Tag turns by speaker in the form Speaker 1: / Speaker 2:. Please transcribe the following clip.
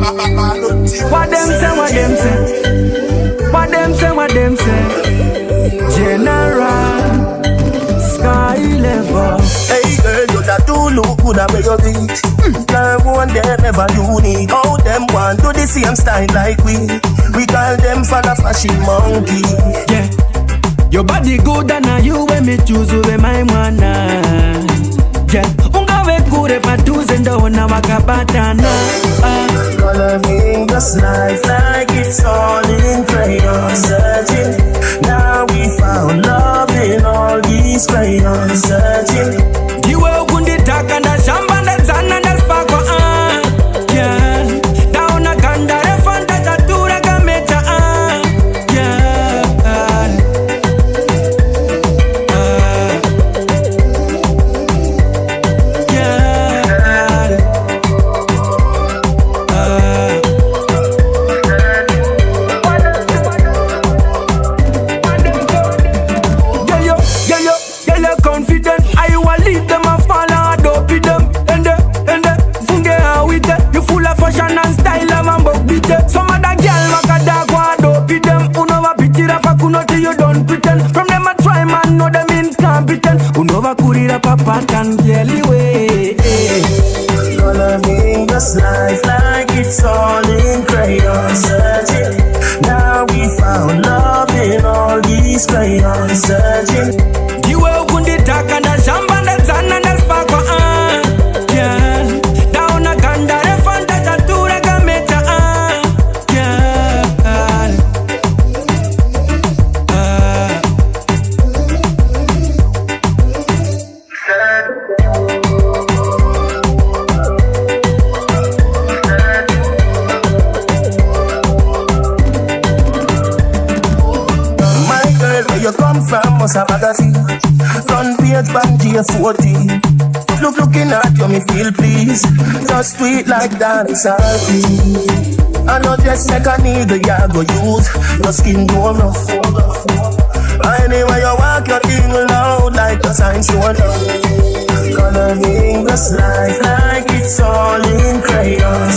Speaker 1: What them say, what them say? What them say, what them say? General Sky level.
Speaker 2: Hey girl, you that do look good at where you beat. Now one them ever unique. All them want do the same style like we. We call them for the fashion monkey.
Speaker 1: Yeah, your body good and you when me choose you be my man. Yeah, ungawe kure patuze ndo na wakabatana.
Speaker 2: Coloring this life like it's all in crayon. Searching, now we found love in all these crayons. Searching,
Speaker 1: diwe ukunditaka na shamba na zana na spako. Yeah, dauna kanda refanta tatura kamecha. Yeah, confident, I will lead them and fall and dope them. And funge how with it. You full of fashion and style and bug with it. Some other girl walk a dog and dope them. Unova picture up a kunoti you don't pretend. From them I try man know them incompetent. Unova kurira pa pattern girly way.
Speaker 2: coloring this life like it's all in crayon. Searching, now we found love in all these crayons. Searching,
Speaker 1: diwe ukunditaka na shamba na zana na spako. Yeah, dauna kanda refanta tatura kamecha. Yeah,
Speaker 2: my girl, where you come from must have magazine. Front page bang G40. Looking at you, me feel please. Just sweet like dance salty. I know just like a needle you go use. Your skin go rough. Anyway you walk your thing loud like a sign show. Coloring this life like it's all in crayon.